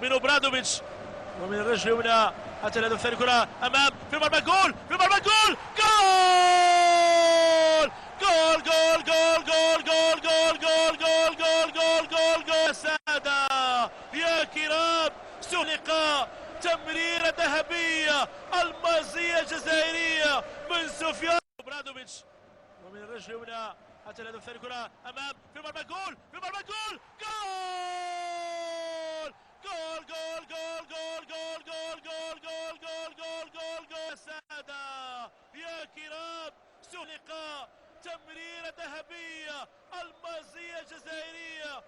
من اوبرادوفيتش ومن الرجل اليمنى حتى الهدف الثاني. كرة امام في المرمى، جول في المرمى، جول جول جول جول جول جول جول جول جول جول جول جول جول يا سادة يا كرام، سحق تمريرة ذهبية المازية الجزائرية من سفيان اوبرادوفيتش ومن الرجل اليمنى حتى الهدف الثاني. كرة امام في المرمى، جول في المرمى، جول جول جول جول جول جول جول جول جول جول جول جول جول يا سادة يا كرام، سحق تمريرة ذهبية المازية الجزائرية